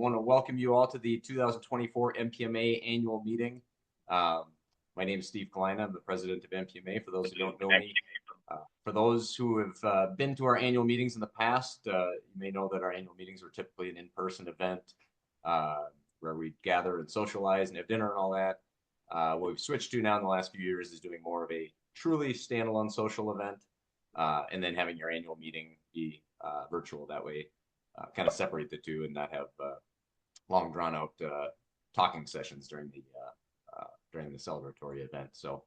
want to welcome you all to the 2024 MPMA annual meeting. My name is Steve Kalina. I'm the president of MPMA, for those who don't know me. For those who have been to our annual meetings in the past, you may know that our annual meetings were typically an in-person event where we gather and socialize and have dinner and all that. What we've switched to now in the last few years is doing more of a truly standalone social event, and then having your annual meeting be virtual. That way, kind of separate the two and not have long drawn out talking sessions during the celebratory event. So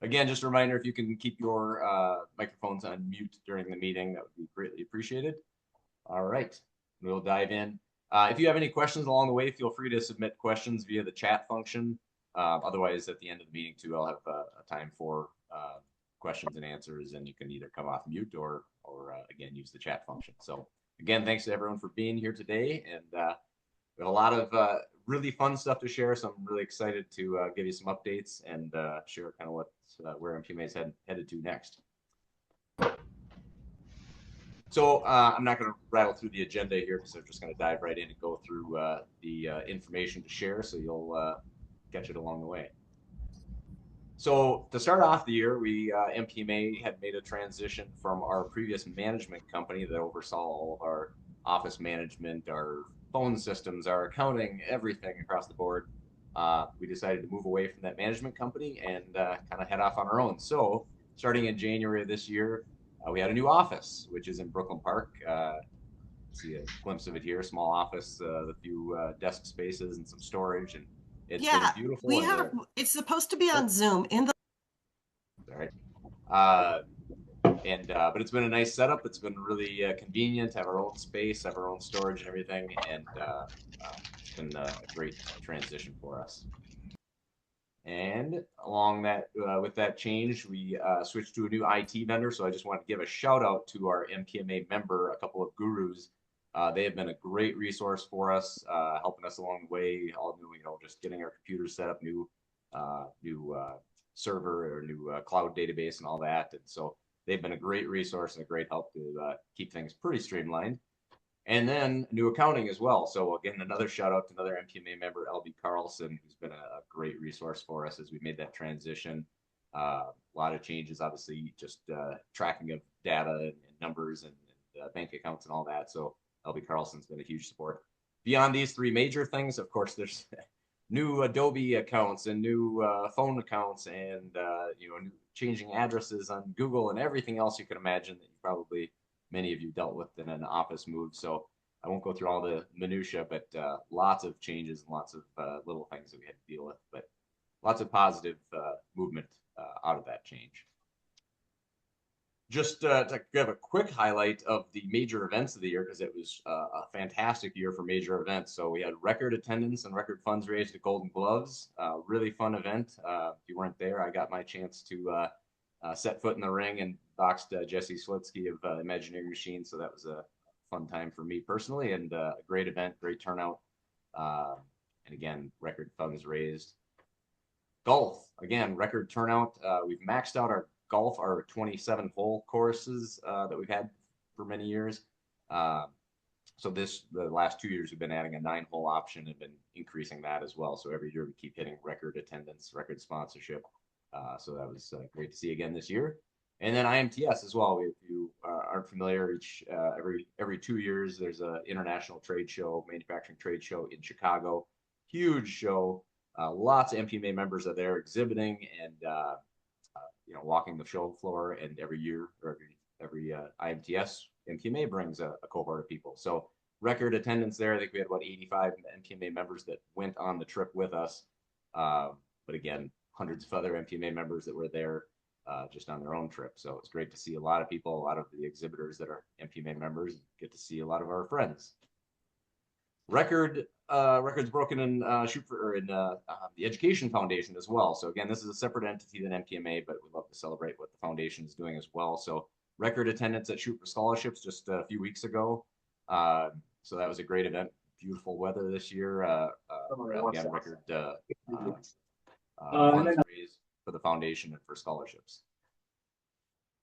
again, just a reminder, if you can keep your microphones on mute during the meeting, that would be greatly appreciated. All right, we'll dive in. If you have any questions along the way, feel free to submit questions via the chat function. Otherwise, at the end of the meeting too, I'll have a time for questions and answers, and you can either come off mute or again, use the chat function. So again, thanks to everyone for being here today, and we have a lot of really fun stuff to share. So I'm really excited to give you some updates and share kind of where MPMA is headed to next. So I'm not going to rattle through the agenda here because I'm just going to dive right in and go through the information to share, so you'll catch it along the way. So to start off the year, we MPMA had made a transition from our previous management company that oversaw all of our office management, our phone systems, our accounting, everything across the board. We decided to move away from that management company and kind of head off on our own. So starting in January of this year, we had a new office, which is in Brooklyn Park. See a glimpse of it here, small office, a few desk spaces and some storage, and it's been beautiful. We have, it's supposed to be on Zoom in the. All right. But it's been a nice setup. It's been really convenient to have our own space, have our own storage and everything, and it's been a great transition for us. And along that, with that change, we switched to a new IT vendor. So I just want to give a shout out to our MPMA member, a couple of gurus. They have been a great resource for us, helping us along the way. All new, just getting our computers set up, new server or new cloud database and all that. And so they've been a great resource and a great help to keep things pretty streamlined. And then new accounting as well. So again, another shout out to another MPMA member, LB Carlson, who's been a great resource for us as we made that transition. A lot of changes, obviously, just tracking of data and numbers and bank accounts and all that. So LB Carlson's been a huge support. Beyond these three major things, of course, there's new Adobe accounts and new phone accounts and new changing addresses on Google and everything else you can imagine that you probably many of you dealt with in an office move. So I won't go through all the minutia, but lots of changes and lots of little things that we had to deal with, but lots of positive movement out of that change. Just to give a quick highlight of the major events of the year, because it was a fantastic year for major events. So we had record attendance and record funds raised at Golden Gloves. Really fun event. If you weren't there, I got my chance to set foot in the ring and boxed Jesse Slitsky of Imagineering Machines. So that was a fun time for me personally, and a great event, great turnout. And again, record funds raised. Golf, again, record turnout. We've maxed out our 27 hole courses that we've had for many years. So the last 2 years we've been adding a 9-hole option and been increasing that as well. So every year we keep hitting record attendance, record sponsorship. So that was great to see again this year. And then IMTS as well. If you aren't familiar, every 2 years there's an international trade show, manufacturing trade show in Chicago. Huge show. Lots of MPMA members are there exhibiting and walking the show floor. And every year, or every IMTS, MPMA brings a cohort of people. So record attendance there. I think we had about 85 MPMA members that went on the trip with us. But again, hundreds of other MPMA members that were there just on their own trip. So it's great to see a lot of people, a lot of the exhibitors that are MPMA members, get to see a lot of our friends. Records broken in the Education Foundation as well. So again, this is a separate entity than MPMA, but we'd love to celebrate what the foundation is doing as well. So record attendance at Shoot for Scholarships just a few weeks ago. So that was a great event. Beautiful weather this year. Again, record funds raised for the foundation and for scholarships.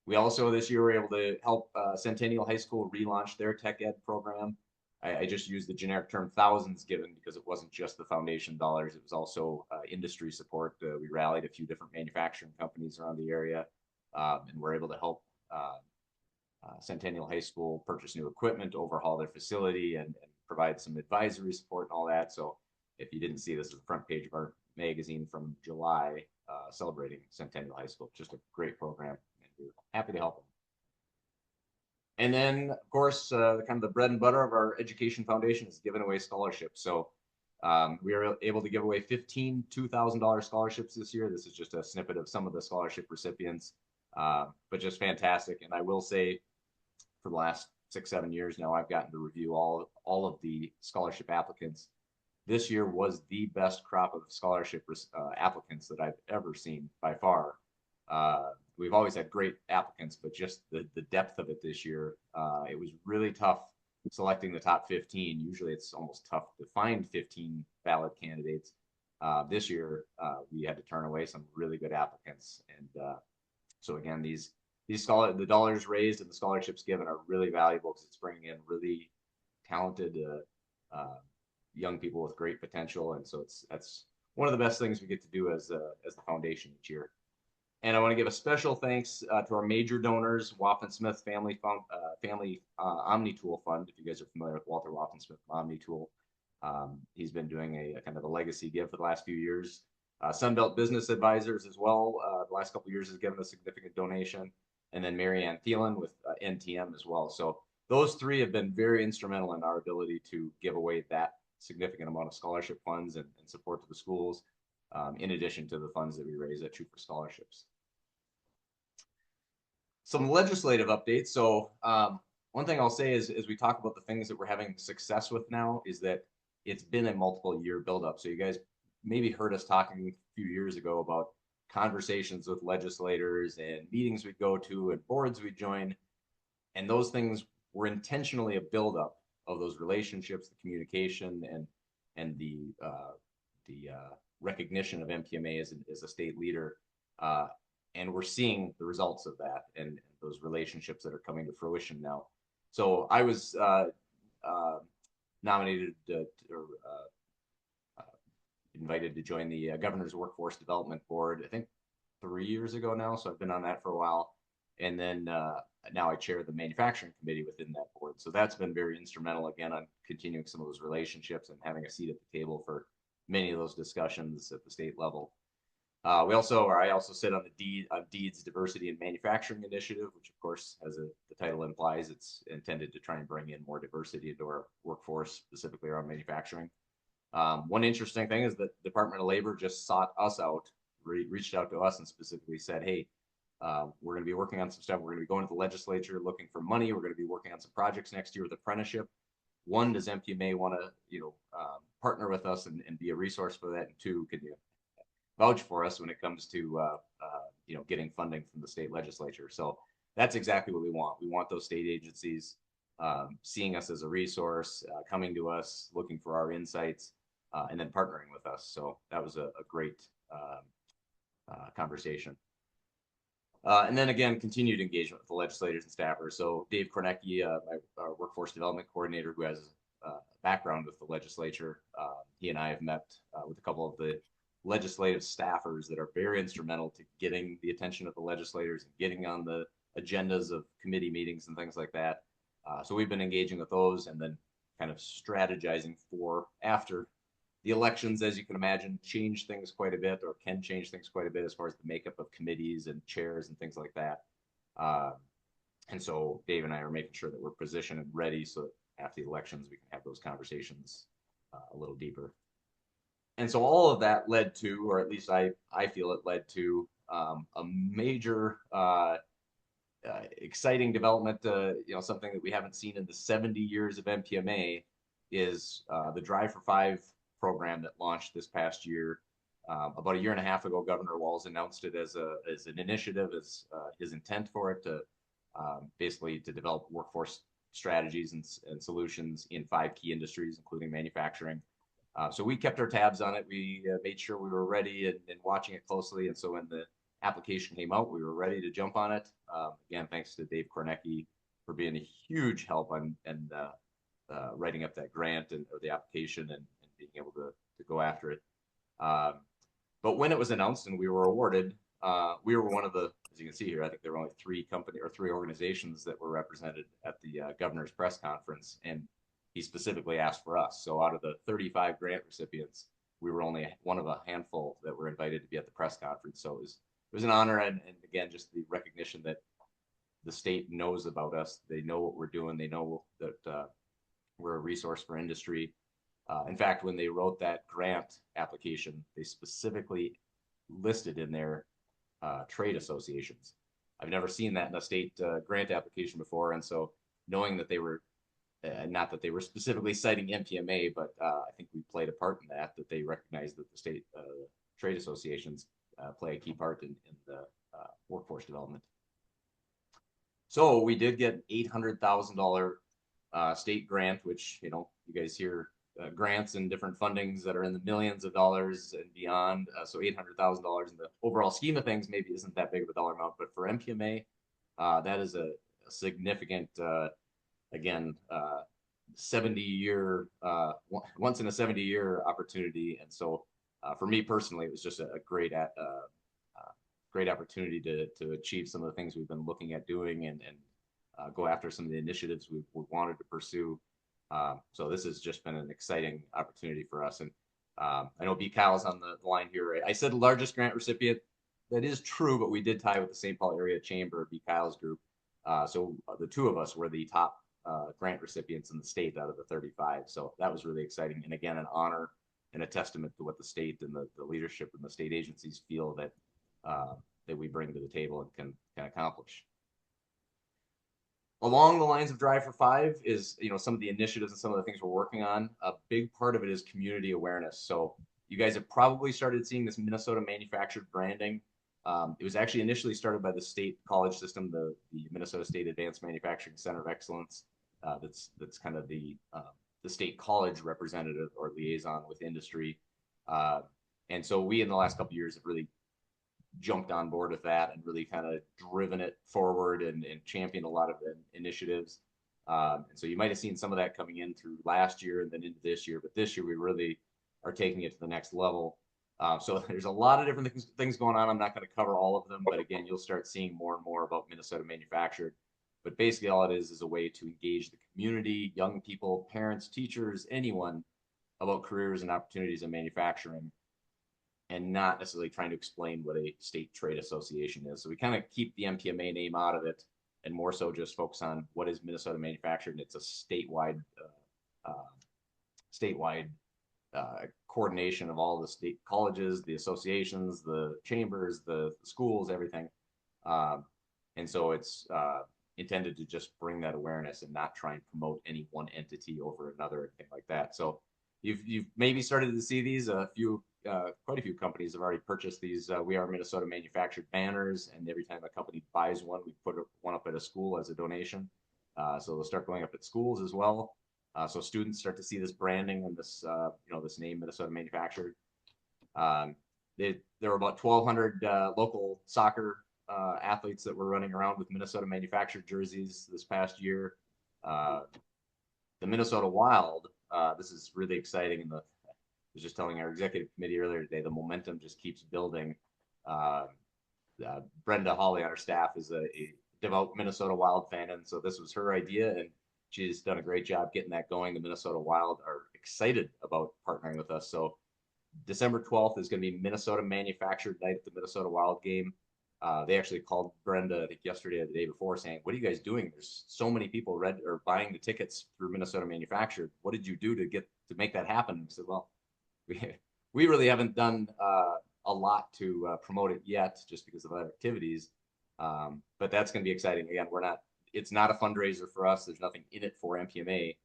We also this year were able to help Centennial High School relaunch their tech ed program. I just used the generic term thousands given because it wasn't just the foundation dollars. It was also industry support. We rallied a few different manufacturing companies around the area, and were able to help Centennial High School purchase new equipment, overhaul their facility, and provide some advisory support and all that. So if you didn't see, this is the front page of our magazine from July, celebrating Centennial High School. Just a great program, and we're happy to help them. And then, of course, kind of the bread and butter of our education foundation is giving away scholarships. So we were able to give away 15 $2,000 scholarships this year. This is just a snippet of some of the scholarship recipients, but just fantastic. And I will say, for the last 6-7 years now, I've gotten to review all of the scholarship applicants. This year was the best crop of scholarship applicants that I've ever seen by far. We've always had great applicants, but just the depth of it this year, it was really tough selecting the top 15. Usually it's almost tough to find 15 valid candidates. This year, we had to turn away some really good applicants. And so again, the dollars raised and the scholarships given are really valuable because it's bringing in really talented young people with great potential. And so that's one of the best things we get to do as the foundation each year. And I want to give a special thanks to our major donors, Waffen-Smith Family Omni-Tool Fund. If you guys are familiar with Walter Waffen-Smith Omni-Tool, he's been doing a kind of a legacy give for the last few years. Sunbelt Business Advisors as well, the last couple of years has given a significant donation. And then Marianne Thielen with NTM as well. So those three have been very instrumental in our ability to give away that significant amount of scholarship funds and support to the schools, in addition to the funds that we raise at True for Scholarships. Some legislative updates. So one thing I'll say is, as we talk about the things that we're having success with now, is that it's been a multiple year buildup. So you guys maybe heard us talking a few years ago about conversations with legislators and meetings we'd go to and boards we'd join. And those things were intentionally a buildup of those relationships, the communication, and the recognition of MPMA as a state leader. And we're seeing the results of that and those relationships that are coming to fruition now. So I was nominated or invited to join the Governor's Workforce Development Board, I think 3 years ago now. So I've been on that for a while. And then now I chair the manufacturing committee within that board. So that's been very instrumental, again, on continuing some of those relationships and having a seat at the table for many of those discussions at the state level. I also sit on the DEED's Diversity in Manufacturing Initiative, which of course, as the title implies, it's intended to try and bring in more diversity into our workforce, specifically around manufacturing. One interesting thing is that the Department of Labor just sought us out, reached out to us and specifically said, hey, we're going to be working on some stuff. We're going to be going to the legislature looking for money. We're going to be working on some projects next year with apprenticeship. One, does MPMA want to, partner with us and be a resource for that? And two, can you vouch for us when it comes to, getting funding from the state legislature? So that's exactly what we want. We want those state agencies seeing us as a resource, coming to us, looking for our insights, and then partnering with us. So that was a great conversation. And then again, continued engagement with the legislators and staffers. So Dave Kornecki, our workforce development coordinator, who has a background with the legislature, he and I have met with a couple of the legislative staffers that are very instrumental to getting the attention of the legislators and getting on the agendas of committee meetings and things like that. So we've been engaging with those and then kind of strategizing for after the elections, as you can imagine, change things quite a bit, or can change things quite a bit as far as the makeup of committees and chairs and things like that. And so Dave and I are making sure that we're positioned and ready so that after the elections, we can have those conversations a little deeper. And so all of that led to, or at least I feel it led to, a major exciting development. Something that we haven't seen in the 70 years of MPMA is the Drive for Five program that launched this past year. About a year and a half ago, Governor Walz announced it as an initiative, as his intent for it to basically to develop workforce strategies and solutions in 5 key industries, including manufacturing. So we kept our tabs on it. We made sure we were ready and watching it closely. And so when the application came out, we were ready to jump on it. Again, thanks to Dave Kornecki for being a huge help and writing up that grant and or the application and being able to go after it. Um, but when it was announced and we were awarded, we were one of the, as you can see here, I think there were only three organizations that were represented at the governor's press conference, and he specifically asked for us. So out of the 35 grant recipients, we were only one of a handful that were invited to be at the press conference. So it was an honor, and again, just the recognition that the state knows about us. They know what we're doing. They know that we're a resource for industry. In fact, when they wrote that grant application, they specifically listed in there trade associations. I've never seen that in a state grant application before, and so knowing that they were not that they were specifically citing MPMA, but I think we played a part in that. That they recognized that the state trade associations play a key part in the workforce development. So we did get $800,000 state grant, which you guys hear grants and different fundings that are in the millions of dollars and beyond. So $800,000 in the overall scheme of things maybe isn't that big of a dollar amount, but for MPMA, that is a significant, again, 70-year, once in a 70-year opportunity. And so for me personally, it was just a great opportunity to achieve some of the things we've been looking at doing and go after some of the initiatives we wanted to pursue. So this has just been an exciting opportunity for us. And I know B. Kyle's on the line here. I said largest grant recipient. That is true, but we did tie with the St. Paul Area Chamber, B. Kyle's group. So the two of us were the top grant recipients in the state out of the 35. So that was really exciting. And again, an honor and a testament to what the state and the leadership and the state agencies feel that we bring to the table and can accomplish. Along the lines of Drive for Five is, some of the initiatives and some of the things we're working on. A big part of it is community awareness. So you guys have probably started seeing this Minnesota manufactured branding. It was actually initially started by the state college system, the Minnesota State Advanced Manufacturing Center of Excellence. That's kind of the state college representative or liaison with industry. And so we, in the last couple of years, have really jumped on board with that and really kind of driven it forward and championed a lot of the initiatives. And so you might have seen some of that coming in through last year and then into this year, but this year we really are taking it to the next level. So there's a lot of different things going on. I'm not going to cover all of them, but again, you'll start seeing more and more about Minnesota Manufactured. But basically all it is a way to engage the community, young people, parents, teachers, anyone about careers and opportunities in manufacturing, and not necessarily trying to explain what a state trade association is. So we kind of keep the MPMA name out of it and more so just focus on what is Minnesota Manufactured. And it's a statewide coordination of all the state colleges, the associations, the chambers, the schools, everything. And so it's intended to just bring that awareness and not try and promote any one entity over another, anything like that. So you've maybe started to see these. Quite a few companies have already purchased these We Are Minnesota Manufactured banners, and every time a company buys one, we put one up at a school as a donation. So they'll start going up at schools as well. So students start to see this branding and this this name Minnesota Manufactured. There were about 1,200 local soccer athletes that were running around with Minnesota Manufactured jerseys this past year. The Minnesota Wild. This is really exciting, and I was just telling our executive committee earlier today, the momentum just keeps building. Brenda Hawley on our staff is a devout Minnesota Wild fan, and so this was her idea, and she's done a great job getting that going. The Minnesota Wild are excited about partnering with us. So December 12th is going to be Minnesota Manufactured Night at the Minnesota Wild game. They actually called Brenda, I think yesterday or the day before, saying, "What are you guys doing? There's so many people buying the tickets through Minnesota Manufactured. What did you do to make that happen?" I said, "Well, we really haven't done a lot to promote it yet, just because of other activities. But that's going to be exciting. Again, it's not a fundraiser for us. There's nothing in it for MPMA.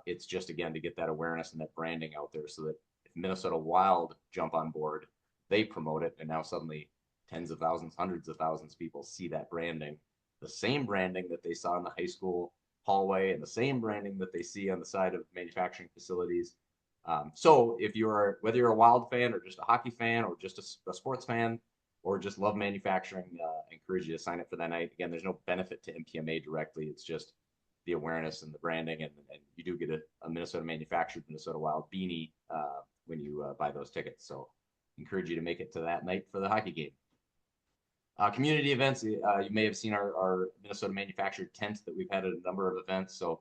It's just, again, to get that awareness and that branding out there so that if Minnesota Wild jump on board, they promote it, and now suddenly tens of thousands, hundreds of thousands of people see that branding, the same branding that they saw in the high school hallway and the same branding that they see on the side of manufacturing facilities. So whether you're a Wild fan or just a hockey fan or just a sports fan or just love manufacturing, I encourage you to sign up for that night. Again, there's no benefit to MPMA directly. It's just the awareness and the branding, and you do get a Minnesota manufactured Minnesota Wild beanie when you buy those tickets. So encourage you to make it to that night for the hockey game. Community events, you may have seen our Minnesota manufactured tent that we've had at a number of events. So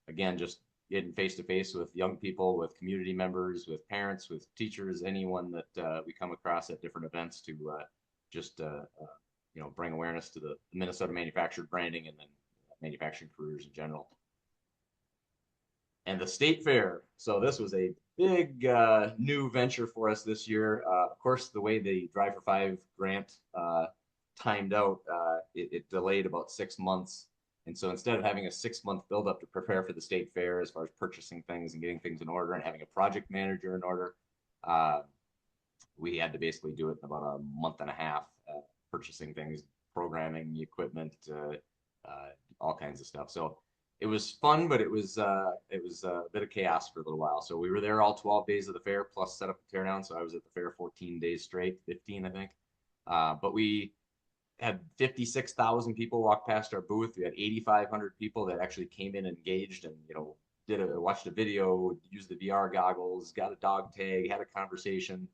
again, just getting face to face with young people, with community members, with parents, with teachers, anyone that we come across at different events to just bring awareness to the Minnesota manufactured branding and then manufacturing careers in general. And the state fair. So this was a big new venture for us this year. Of course, the way the Drive for Five grant timed out, it delayed about 6 months. And so instead of having a 6 month buildup to prepare for the state fair as far as purchasing things and getting things in order and having a project manager in order, we had to basically do it in about a month and a half, purchasing things, programming, equipment, all kinds of stuff. So it was fun, but it was a bit of chaos for a little while. So we were there all 12 days of the fair, plus set up a teardown. So I was at the fair 14 days straight, 15, I think. But we had 56,000 people walk past our booth. We had 8,500 people that actually came in, engaged, and watched a video, used the VR goggles, got a dog tag, had a conversation,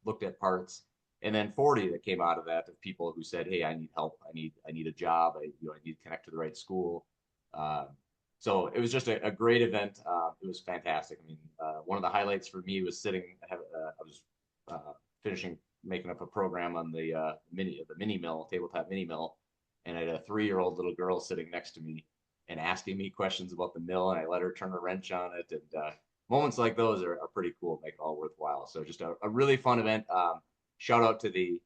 looked at parts, and then 40 that came out of that of people who said, "Hey, I need help. I need a job. I need to connect to the right school." So it was just a great event. It was fantastic. I mean, one of the highlights for me was I was finishing making up a program on the mini mill, tabletop mini mill, and I had a 3-year-old little girl sitting next to me and asking me questions about the mill, and I let her turn a wrench on it. And moments like those are pretty cool, make it all worthwhile. So just a really fun event. Shout out to the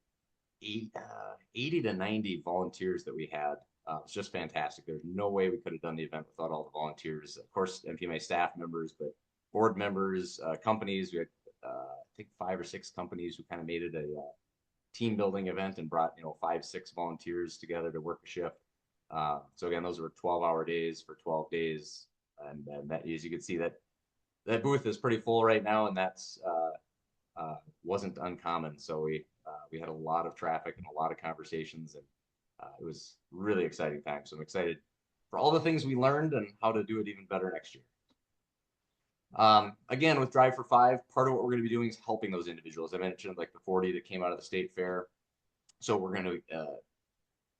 80 to 90 volunteers that we had. It's just fantastic. There's no way we could have done the event without all the volunteers. Of course, MPMA staff members, but board members, companies. We had, I think, 5 or 6 companies who kind of made it a team building event and brought 5, 6 volunteers together to work a shift. So again, those were 12-hour days for 12 days, and that, as you can see, that booth is pretty full right now, and that's wasn't uncommon. So we had a lot of traffic and a lot of conversations, and it was really exciting time. So I'm excited for all the things we learned and how to do it even better next year. Again, with Drive for Five, part of what we're going to be doing is helping those individuals. I mentioned like the 40 that came out of the state fair. So we're going to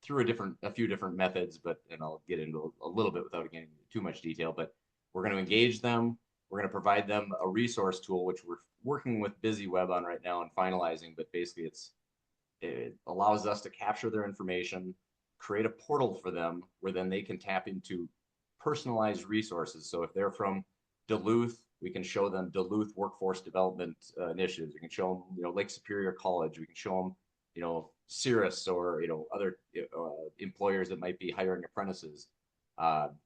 through a few different methods, and I'll get into a little bit without getting into too much detail, but we're going to engage them. We're going to provide them a resource tool, which we're working with BusyWeb on right now and finalizing, but basically it allows us to capture their information, create a portal for them where then they can tap into personalized resources. So if they're from Duluth, we can show them Duluth workforce development initiatives. We can show them, Lake Superior College. We can show them, Cirrus or, other employers that might be hiring apprentices.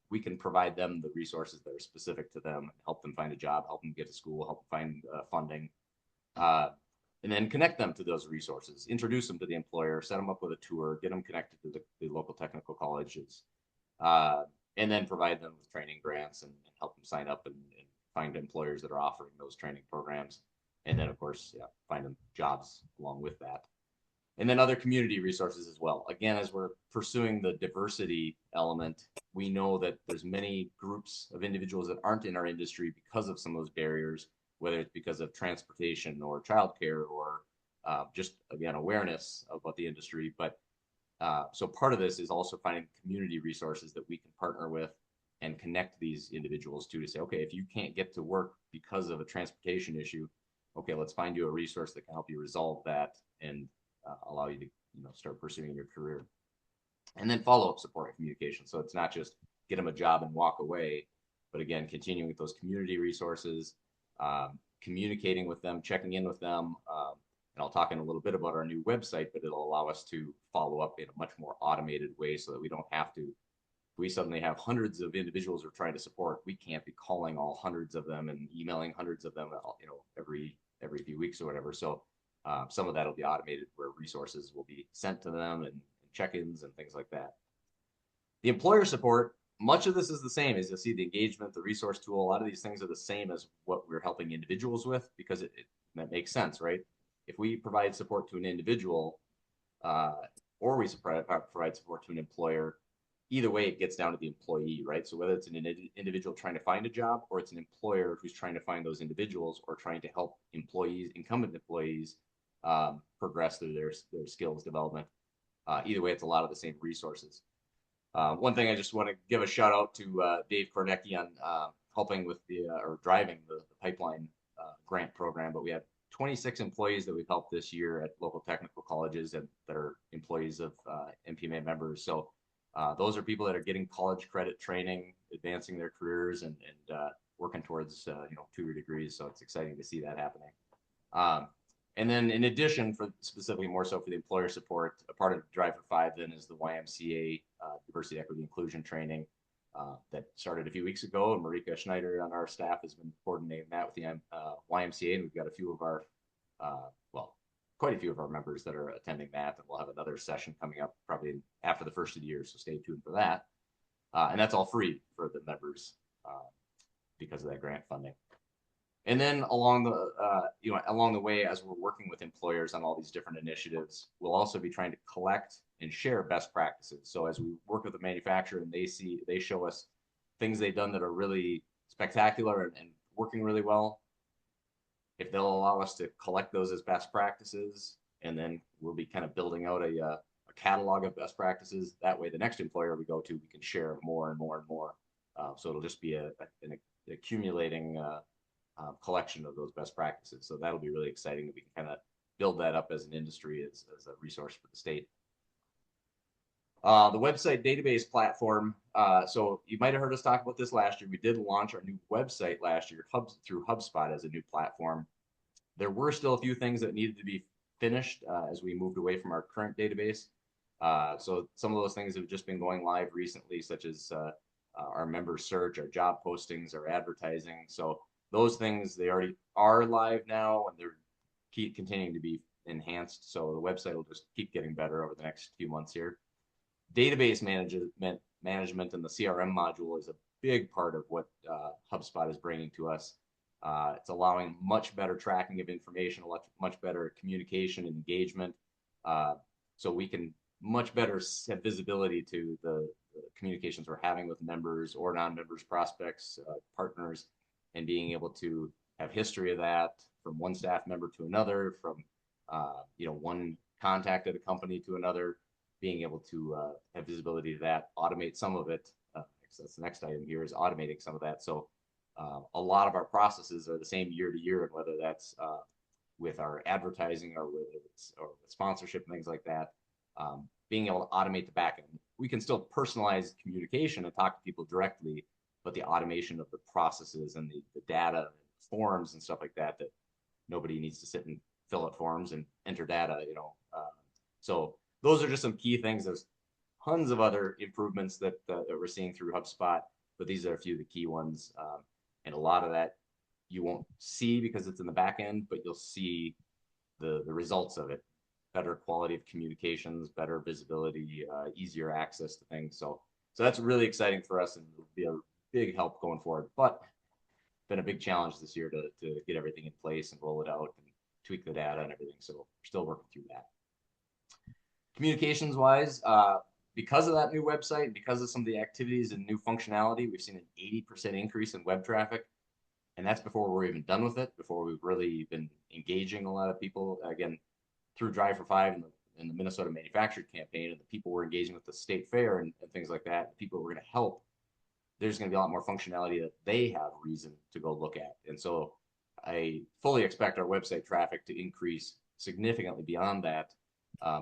We can provide them the resources that are specific to them, help them find a job, help them get to school, help them find funding, and then connect them to those resources, introduce them to the employer, set them up with a tour, get them connected to the local technical colleges, and then provide them with training grants and help them sign up and find employers that are offering those training programs. And then, of course, find them jobs along with that. And then other community resources as well. Again, as we're pursuing the diversity element, we know that there's many groups of individuals that aren't in our industry because of some of those barriers, whether it's because of transportation or childcare or just, again, awareness about the industry. But so part of this is also finding community resources that we can partner with and connect these individuals to say, okay, if you can't get to work because of a transportation issue, okay, let's find you a resource that can help you resolve that and allow you to start pursuing your career. And then follow-up support and communication. So it's not just get them a job and walk away, but again, continuing with those community resources, communicating with them, checking in with them. And I'll talk in a little bit about our new website, but it'll allow us to follow up in a much more automated way so that we don't have to. If we suddenly have hundreds of individuals we're trying to support, we can't be calling all hundreds of them and emailing hundreds of them, every few weeks or whatever. So some of that will be automated where resources will be sent to them and check-ins and things like that. The employer support, much of this is the same. As you'll see, the engagement, the resource tool, a lot of these things are the same as what we're helping individuals with because that makes sense, right? If we provide support to an individual or we provide support to an employer, either way, it gets down to the employee, right? So whether it's an individual trying to find a job, or it's an employer who's trying to find those individuals, or trying to help employees, incumbent employees, progress through their skills development. Either way, it's a lot of the same resources. One thing I just want to give a shout out to Dave Kornecki on helping with or driving the pipeline grant program. But we had 26 employees that we've helped this year at local technical colleges and that are employees of MPMA members. So those are people that are getting college credit training, advancing their careers, and working towards 2-year degrees. So it's exciting to see that happening. And then in addition, for specifically more so for the employer support, a part of Drive for Five then is the YMCA Diversity, Equity, Inclusion training that started a few weeks ago. And Marika Schneider on our staff has been coordinating that with the YMCA, and we've got a few of our, quite a few of our members that are attending that, and we'll have another session coming up probably after the first of the year, so stay tuned for that. And that's all free for the members because of that grant funding. And then along the way, as we're working with employers on all these different initiatives, we'll also be trying to collect and share best practices. So as we work with the manufacturer and they show us things they've done that are really spectacular and working really well, if they'll allow us to collect those as best practices, and then we'll be kind of building out a catalog of best practices. That way, the next employer we go to, we can share more and more and more. So it'll just be an accumulating collection of those best practices. So that'll be really exciting that we can kind of build that up as an industry, as a resource for the state. The website database platform. So you might have heard us talk about this last year. We did launch our new website last year through HubSpot as a new platform. There were still a few things that needed to be finished as we moved away from our current database. So some of those things have just been going live recently, such as our member search, our job postings, our advertising. So those things, they already are live now, and they're continuing to be enhanced. So the website will just keep getting better over the next few months here. Database management and the CRM module is a big part of what HubSpot is bringing to us. It's allowing much better tracking of information, much better communication and engagement. So we can much better have visibility to the communications we're having with members or non-members, prospects, partners, and being able to have history of that from one staff member to another, from one contact at a company to another, being able to have visibility to that, automate some of it. That's the next item here, is automating some of that. So a lot of our processes are the same year to year, and whether that's with our advertising or whether it's or with sponsorship and things like that, being able to automate the back end. We can still personalize communication and talk to people directly, but the automation of the processes and the data and forms and stuff like that nobody needs to sit and fill out forms and enter data, so those are just some key things. There's tons of other improvements that we're seeing through HubSpot, but these are a few of the key ones. And a lot of that you won't see because it's in the back end, but you'll see the results of it. Better quality of communications, better visibility, easier access to things. So that's really exciting for us, and will be a big help going forward. But been a big challenge this year to get everything in place and roll it out and tweak the data and everything. So we're still working through that. Communications wise, because of that new website, because of some of the activities and new functionality, we've seen an 80% increase in web traffic. And that's before we're even done with it, before we've really been engaging a lot of people. Again, through Drive for Five and the Minnesota Manufactured campaign, and the people we're engaging with the state fair and things like that, the people we're going to help, there's going to be a lot more functionality that they have reason to go look at. And so I fully expect our website traffic to increase significantly beyond that,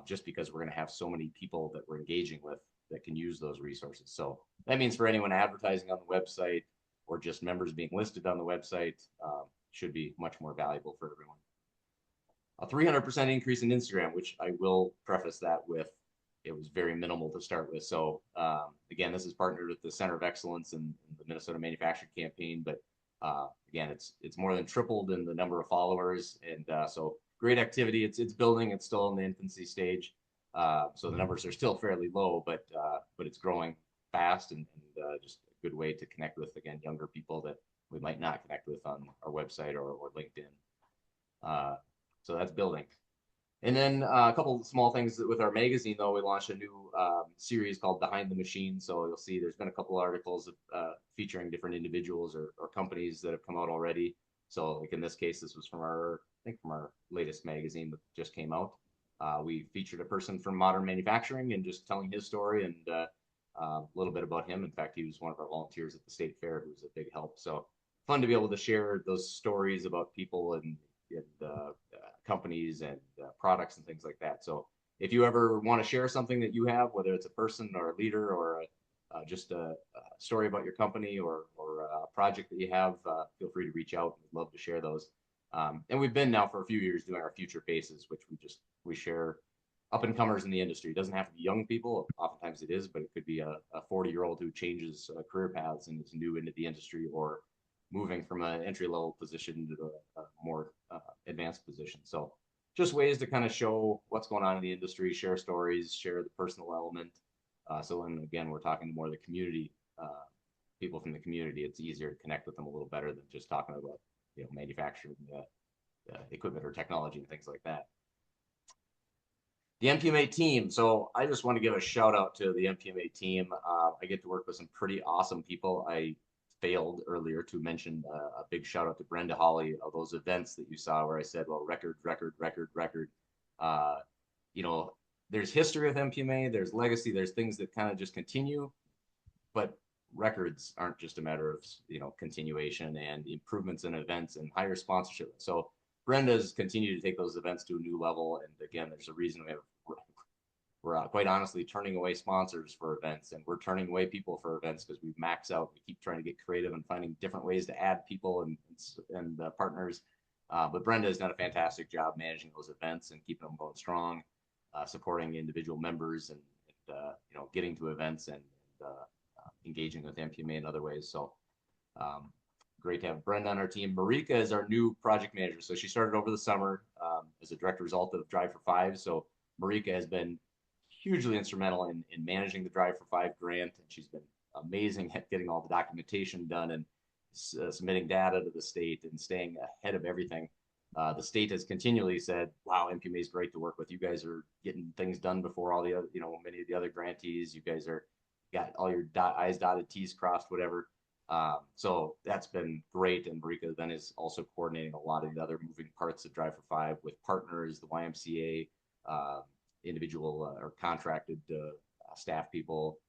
just because we're going to have so many people that we're engaging with that can use those resources. So that means for anyone advertising on the website or just members being listed on the website, should be much more valuable for everyone. A 300% increase in Instagram, which I will preface that with, it was very minimal to start with. So again, this is partnered with the Center of Excellence and the Minnesota Manufactured campaign, but again, it's more than tripled in the number of followers, and so great activity. It's building. It's still in the infancy stage, so the numbers are still fairly low, but it's growing fast, and just a good way to connect with, again, younger people that we might not connect with on our website or LinkedIn. So that's building. And then a couple of small things with our magazine, though. We launched a new series called Behind the Machine. So you'll see there's been a couple of articles featuring different individuals or companies that have come out already. So like in this case, this was from I think from our latest magazine that just came out. We featured a person from modern manufacturing and just telling his story and a little bit about him. In fact, he was one of our volunteers at the state fair, who was a big help. So fun to be able to share those stories about people and companies and products and things like that. So if you ever want to share something that you have, whether it's a person or a leader or just a story about your company or a project that you have, feel free to reach out. We'd love to share those. And we've been now for a few years doing our future faces, which we share up and comers in the industry. It doesn't have to be young people. Oftentimes it is, but it could be a 40-year-old who changes career paths and is new into the industry or moving from an entry level position to a more advanced position. So just ways to kind of show what's going on in the industry, share stories, share the personal element. So when again we're talking to more of the community, people from the community, it's easier to connect with them a little better than just talking about manufacturing equipment or technology and things like that. The MPMA team. So I just want to give a shout out to the MPMA team. I get to work with some pretty awesome people. I failed earlier to mention a big shout out to Brenda Holly of those events that you saw where I said, well, record, record, record, record. Uh, there's history with MPMA, there's legacy, there's things that kind of just continue, but records aren't just a matter of continuation and improvements in events and higher sponsorship. So Brenda's continued to take those events to a new level. And again, there's a reason we're quite honestly turning away sponsors for events, and we're turning away people for events because we max out. We keep trying to get creative and finding different ways to add people and partners. But Brenda has done a fantastic job managing those events and keeping them going strong, supporting individual members and getting to events and engaging with MPMA in other ways. So great to have Brenda on our team. Marika is our new project manager. So she started over the summer as a direct result of Drive for Five. So Marika has been hugely instrumental in managing the Drive for Five grant, and she's been amazing at getting all the documentation done and submitting data to the state and staying ahead of everything. The state has continually said, wow, MPMA is great to work with. You guys are getting things done before all the other, many of the other grantees. You guys are got all your I's dotted, T's crossed, whatever. So that's been great. And Marika then is also coordinating a lot of the other moving parts of Drive for Five with partners, the YMCA, individual or contracted staff people,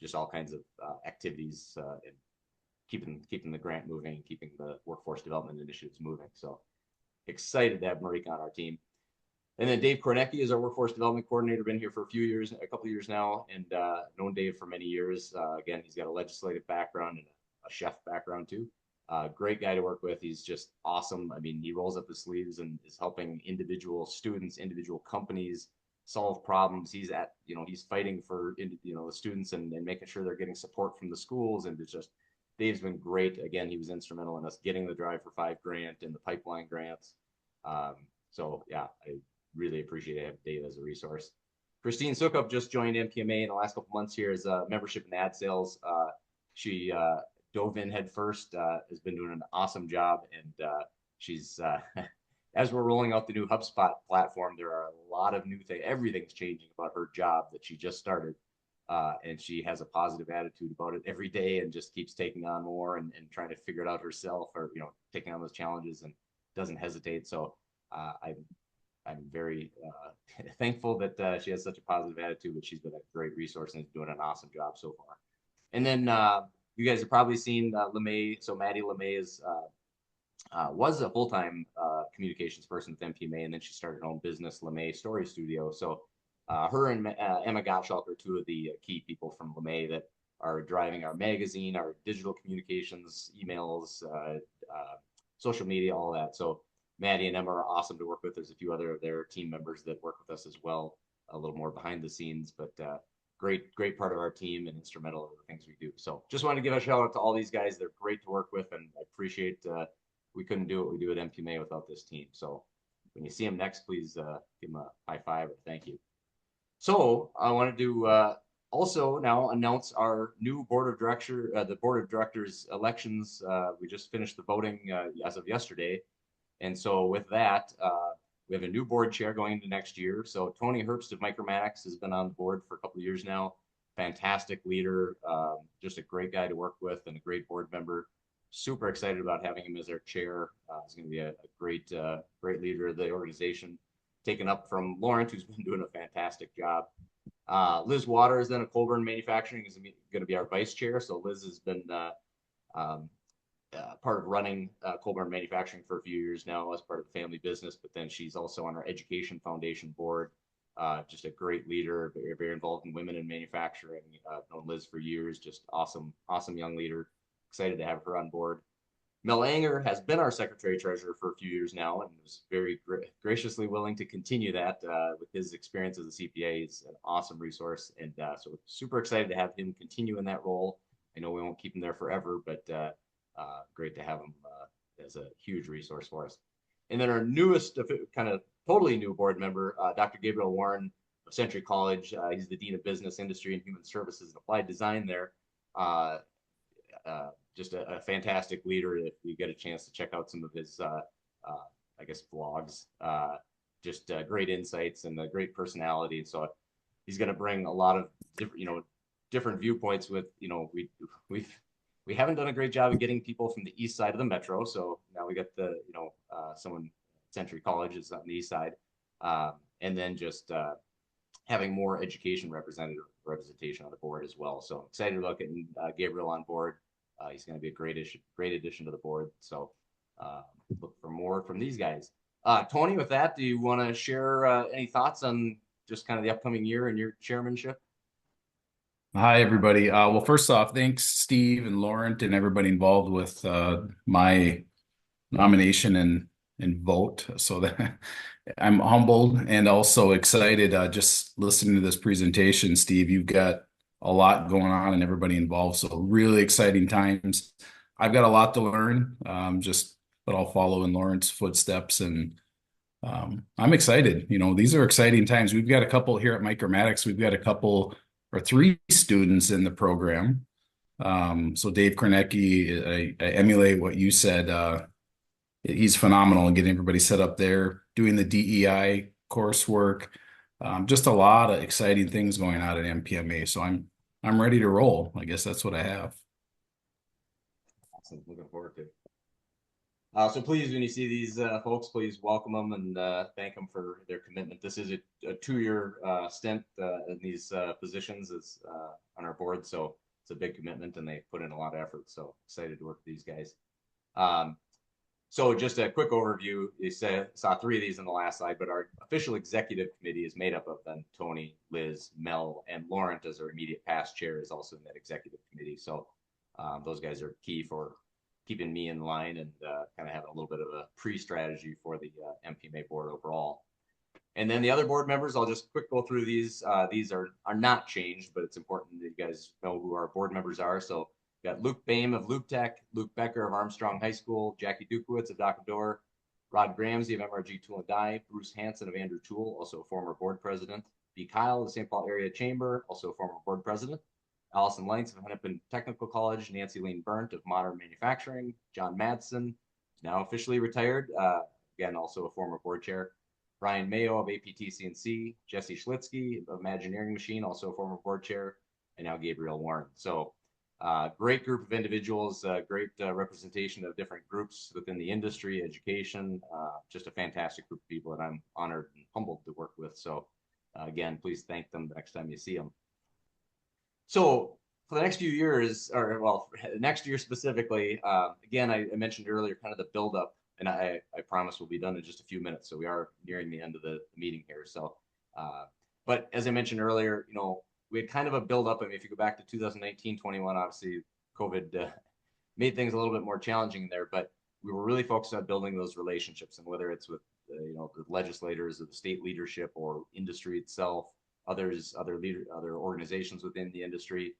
just all kinds of activities and keeping the grant moving, keeping the workforce development initiatives moving. So excited to have Marika on our team. And then Dave Kornecki is our workforce development coordinator, been here for a couple of years now, and known Dave for many years. Again, he's got a legislative background and a chef background too. Great guy to work with. He's just awesome. I mean, he rolls up his sleeves and is helping individual students, individual companies solve problems. He's fighting for, the students and making sure they're getting support from the schools. And it's just, Dave's been great. Again, he was instrumental in us getting the Drive for Five grant and the pipeline grants. So yeah, I really appreciate having Dave as a resource. Christine Sukup just joined MPMA in the last couple months here as membership and ad sales. She dove in head first, has been doing an awesome job, and she's as we're rolling out the new HubSpot platform, there are a lot of new things. Everything's changing about her job that she just started, and she has a positive attitude about it every day and just keeps taking on more and trying to figure it out herself, or taking on those challenges and doesn't hesitate. So I'm very thankful that she has such a positive attitude, but she's been a great resource and is doing an awesome job so far. And then you guys have probably seen LeMay. So Maddie LeMay was a full-time communications person with MPMA, and then she started her own business, LeMay Story Studio. So her and Emma Gottschalk are two of the key people from LeMay that are driving our magazine, our digital communications, emails, social media, all that. So Maddie and Emma are awesome to work with. There's a few other of their team members that work with us as well, a little more behind the scenes, but great part of our team and instrumental in the things we do. So just wanted to give a shout out to all these guys. They're great to work with, and I appreciate we couldn't do what we do at MPMA without this team. So when you see them next, please give them a high five or thank you. So I wanted to also now announce our new board of directors elections. We just finished the voting as of yesterday. And so with that, We have a new board chair going into next year. So Tony Herbst of Micromatics has been on the board for a couple of years now. Fantastic leader, just a great guy to work with and a great board member. Super excited about having him as our chair. He's going to be a great, great leader of the organization, taken up from Laurent, who's been doing a fantastic job. Liz Waters, then of Colburn Manufacturing, is going to be our vice chair. So Liz has been um, part of running Colburn Manufacturing for a few years now as part of the family business, but then she's also on our Education Foundation board. Just a great leader, very, very involved in women in manufacturing. Known Liz for years, just awesome, awesome young leader. Excited to have her on board. Mel Anger has been our secretary treasurer for a few years now and was very graciously willing to continue that with his experience as a CPA. He's an awesome resource. And so super excited to have him continue in that role. I know we won't keep him there forever, but great to have him as a huge resource for us. And then our newest, kind of totally new board member, Dr. Gabriel Warren of Century College. He's the Dean of Business, Industry, and Human Services and Applied Design there. Just a fantastic leader. If you get a chance to check out some of his, I guess, vlogs, just great insights and a great personality. So he's going to bring a lot of different viewpoints. With we haven't done a great job of getting people from the east side of the metro. So now we got the someone Century College is on the east side, and then just having more education representation on the board as well. So I'm excited about getting Gabriel on board. He's going to be a great addition to the board. So look for more from these guys. Tony, with that, do you want to share any thoughts on just kind of the upcoming year and your chairmanship? Hi, everybody. Well, first off, thanks, Steve and Laurent and everybody involved with my nomination and vote. So that I'm humbled and also excited just listening to this presentation. Steve, you've got a lot going on and everybody involved. So really exciting times. I've got a lot to learn, but I'll follow in Laurent's footsteps and I'm excited. These are exciting times. We've got a couple here at Micromatics. We've got a couple or three students in the program. So Dave Kornecki, I emulate what you said. He's phenomenal in getting everybody set up there, doing the DEI coursework. Just a lot of exciting things going on at MPMA. So I'm ready to roll. I guess that's what I have. Awesome. Looking forward to it. So please, when you see these folks, please welcome them and thank them for their commitment. This is a 2-year stint in these positions as on our board, so it's a big commitment and they put in a lot of effort. So excited to work with these guys. So just a quick overview. You saw 3 of these in the last slide, but our official executive committee is made up of then Tony, Liz, Mel, and Laurent as our immediate past chair is also in that executive committee. So those guys are key for keeping me in line and kind of having a little bit of a pre-strategy for the MPMA board overall. And then the other board members, I'll just quick go through these. These are not changed, but it's important that you guys know who our board members are. So we got Luke Boehm of Luke Tech, Luke Becker of Armstrong High School, Jackie Dukowitz of Dock Door, Rod Gramsey of MRG Tool and Die, Bruce Hansen of Andrew Tool, also a former board president, B. Kyle of the St. Paul Area Chamber, also a former board president, Allison Lentz of Hennepin Technical College, Nancy Lean Burnt of Modern Manufacturing, John Madsen, now officially retired, again, also a former board chair, Brian Mayo of APT-CNC, Jesse Schlitzky of Imagineering Machine, also a former board chair, and now Gabriel Warren. So great group of individuals, great representation of different groups within the industry, education, just a fantastic group of people that I'm honored and humbled to work with. So again, please thank them the next time you see them. So for the next few years, or well, next year specifically, again, I mentioned earlier kind of the buildup, and I promise we'll be done in just a few minutes. So we are nearing the end of the meeting here. So, but as I mentioned earlier, we had kind of a buildup. I mean, if you go back to 2019-21, obviously COVID made things a little bit more challenging there, but we were really focused on building those relationships, and whether it's with the legislators or the state leadership or industry itself, other organizations within the industry.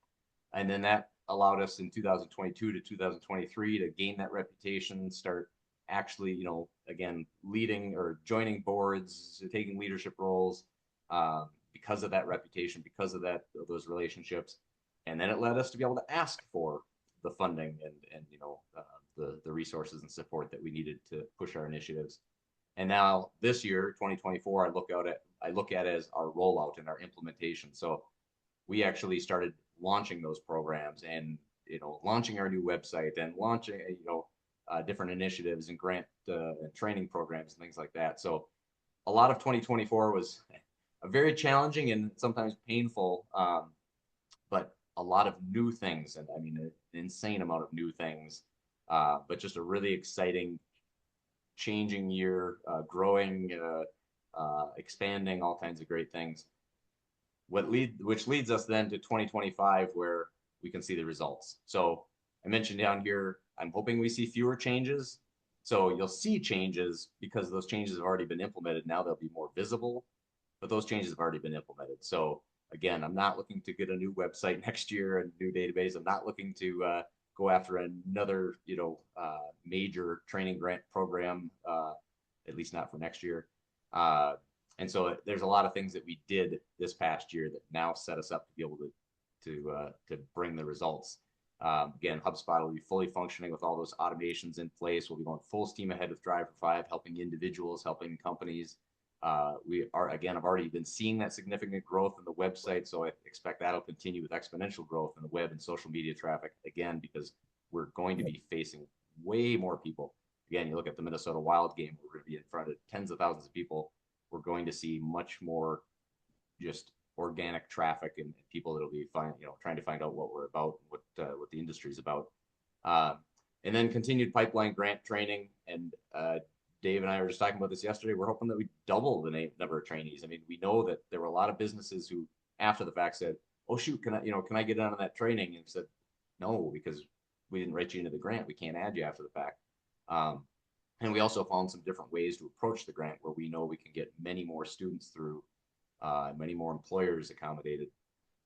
And then that allowed us in 2022 to 2023 to gain that reputation, start actually, again, leading or joining boards, taking leadership roles because of that reputation, because of those relationships. And then it led us to be able to ask for the funding and the resources and support that we needed to push our initiatives. And now this year, 2024, I look at it as our rollout and our implementation. So we actually started launching those programs and launching our new website and launching different initiatives and grant and training programs and things like that. So a lot of 2024 was a very challenging and sometimes painful, but a lot of new things, and I mean an insane amount of new things, but just a really exciting, changing year, growing, expanding, all kinds of great things. Which leads us then to 2025, where we can see the results. So I mentioned down here, I'm hoping we see fewer changes. So you'll see changes because those changes have already been implemented. Now they'll be more visible, but those changes have already been implemented. So again, I'm not looking to get a new website next year and new database. I'm not looking to go after another, major training grant program, at least not for next year. And so there's a lot of things that we did this past year that now set us up to be able to bring the results. Again, HubSpot will be fully functioning with all those automations in place. We'll be going full steam ahead with Drive for Five, helping individuals, helping companies. I've already been seeing that significant growth in the website, so I expect that'll continue with exponential growth in the web and social media traffic, again, because we're going to be facing way more people. Again, you look at the Minnesota Wild game, we're going to be in front of tens of thousands of people. We're going to see much more just organic traffic and people that'll be trying to find out what we're about, what the industry is about. And then continued pipeline grant training. And Dave and I were just talking about this yesterday. We're hoping that we double the number of trainees. I mean, we know that there were a lot of businesses who, after the fact, said, "Oh shoot, can I get on that training?" And said, "No, because we didn't write you into the grant. We can't add you after the fact." And we also found some different ways to approach the grant where we know we can get many more students through, many more employers accommodated.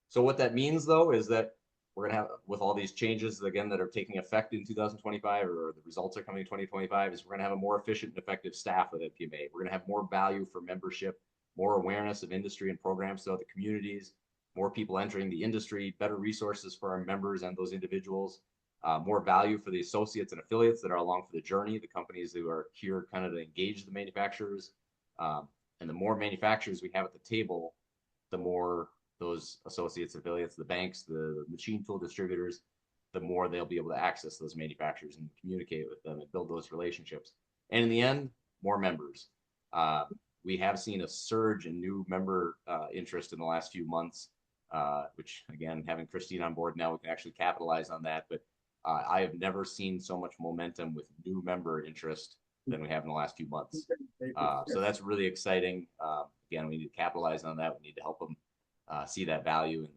So what that means, though, is that we're going to have, with all these changes, again, that are taking effect in 2025, or the results are coming in 2025, is we're going to have a more efficient and effective staff at MPMA. We're going to have more value for membership, more awareness of industry and programs throughout the communities, more people entering the industry, better resources for our members and those individuals, more value for the associates and affiliates that are along for the journey, the companies who are here kind of to engage the manufacturers. And the more manufacturers we have at the table, the more those associates, affiliates, the banks, the machine tool distributors, the more they'll be able to access those manufacturers and communicate with them and build those relationships. And in the end, more members. We have seen a surge in new member interest in the last few months, which, again, having Christine on board now, we can actually capitalize on that. But I have never seen so much momentum with new member interest than we have in the last few months. So that's really exciting. Again, we need to capitalize on that. We need to help them see that value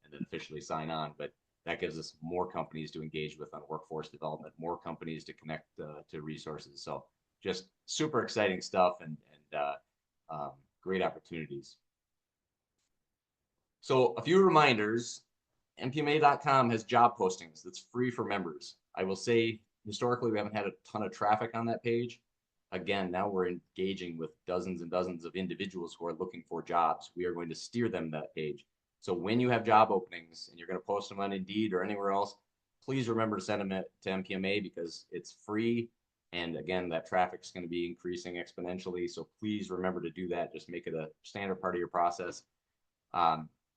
and then officially sign on. But that gives us more companies to engage with on workforce development, more companies to connect to resources. So just super exciting stuff and great opportunities. So a few reminders. MPMA.com has job postings that's free for members. I will say historically we haven't had a ton of traffic on that page. Again, now we're engaging with dozens and dozens of individuals who are looking for jobs. We are going to steer them to that page. So when you have job openings and you're going to post them on Indeed or anywhere else, please remember to send them to MPMA because it's free. And again, that traffic is going to be increasing exponentially. So please remember to do that. Just make it a standard part of your process.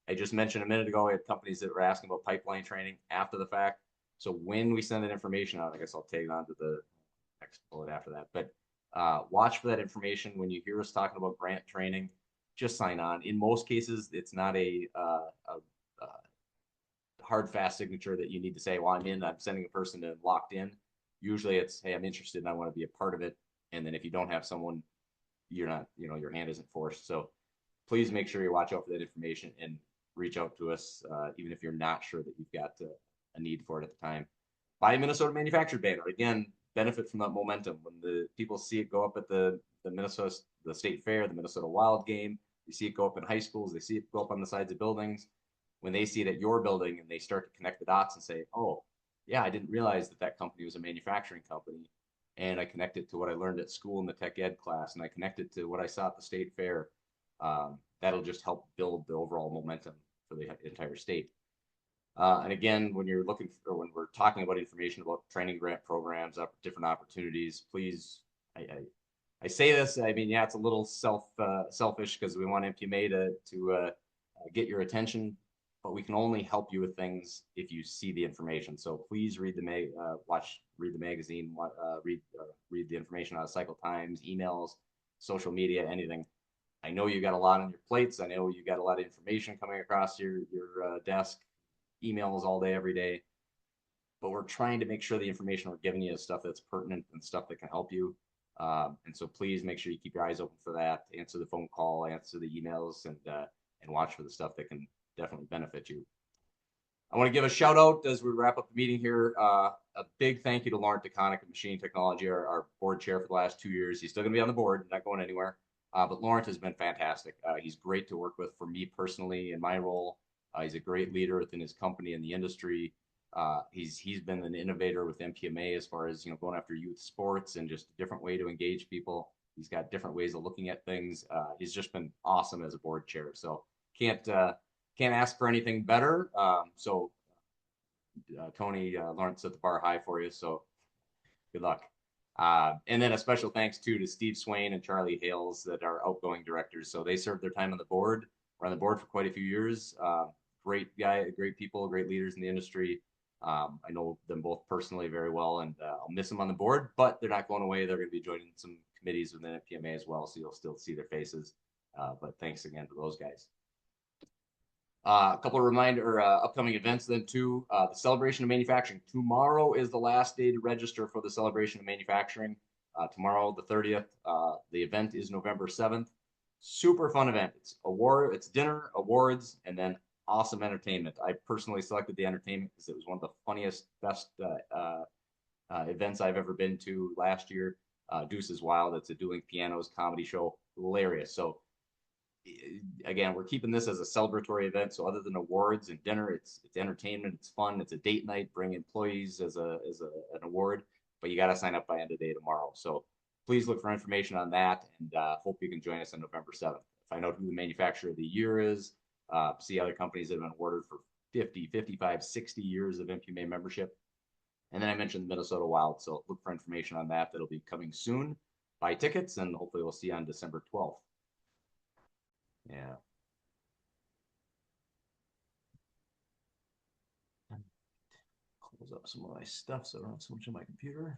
I just mentioned a minute ago, we had companies that were asking about pipeline training after the fact. So when we send that information out, I guess I'll take it on to the next bullet after that. But watch for that information. When you hear us talking about grant training, just sign on. In most cases, it's not a hard, fast signature that you need to say, well, I'm sending a person to locked in. Usually it's, hey, I'm interested and I want to be a part of it. And then if you don't have someone, you're not, your hand isn't forced. So please make sure you watch out for that information and reach out to us, even if you're not sure that you've got a need for it at the time. Buy a Minnesota manufactured banner. Again, benefit from that momentum. When the people see it go up at the state fair, the Minnesota Wild game, you see it go up in high schools, they see it go up on the sides of buildings. When they see it at your building and they start to connect the dots and say, oh, yeah, I didn't realize that company was a manufacturing company. And I connected to what I learned at school in the tech ed class, and I connected to what I saw at the state fair. That'll just help build the overall momentum for the entire state. And again, when we're talking about information about training grant programs, different opportunities, please, I I say this, I mean, yeah, it's a little selfish because we want MPMA to get your attention, but we can only help you with things if you see the information. So please read read the magazine, read the information out of Cycle Times, emails, social media, anything. I know you got a lot on your plates. I know you got a lot of information coming across your desk, emails all day, every day. But we're trying to make sure the information we're giving you is stuff that's pertinent and stuff that can help you. And so please make sure you keep your eyes open for that. Answer the phone call, answer the emails, and watch for the stuff that can definitely benefit you. I want to give a shout out as we wrap up the meeting here. A big thank you to Laurent DeConick of Machine Technology, our board chair for the last 2 years. He's still going to be on the board, not going anywhere. But Laurent has been fantastic. He's great to work with for me personally in my role. He's a great leader within his company and the industry. He's been an innovator with MPMA as far as going after youth sports and just a different way to engage people. He's got different ways of looking at things. He's just been awesome as a board chair. So can't ask for anything better. Tony Lawrence set the bar high for you. So good luck. And then a special thanks to Steve Swain and Charlie Hales that are outgoing directors. So they served their time on the board. We're on the board for quite a few years. Great guy, great people, great leaders in the industry. I know them both personally very well, and I'll miss them on the board, but they're not going away. They're going to be joining some committees within PMA as well, so you'll still see their faces. But thanks again to those guys. A couple of upcoming events then too. The Celebration of Manufacturing. Tomorrow is the last day to register for the Celebration of Manufacturing. Tomorrow, the 30th. The event is November 7th. Super fun event. It's dinner, awards, and then awesome entertainment. I personally selected the entertainment because it was one of the funniest, best events I've ever been to last year. Deuce is Wild. It's a dueling pianos comedy show. Hilarious. So again, we're keeping this as a celebratory event. So other than awards and dinner, it's entertainment, it's fun, it's a date night. Bring employees as an award, but you got to sign up by end of day tomorrow. So please look for information on that, and hope you can join us on November 7th. Find out who the manufacturer of the year is. See other companies that have been awarded for 50, 55, 60 years of MPMA membership. And then I mentioned the Minnesota Wild, so look for information on that. That'll be coming soon. Buy tickets, and hopefully we'll see you on December 12th. Yeah. Close up some of my stuff so I don't have so much on my computer.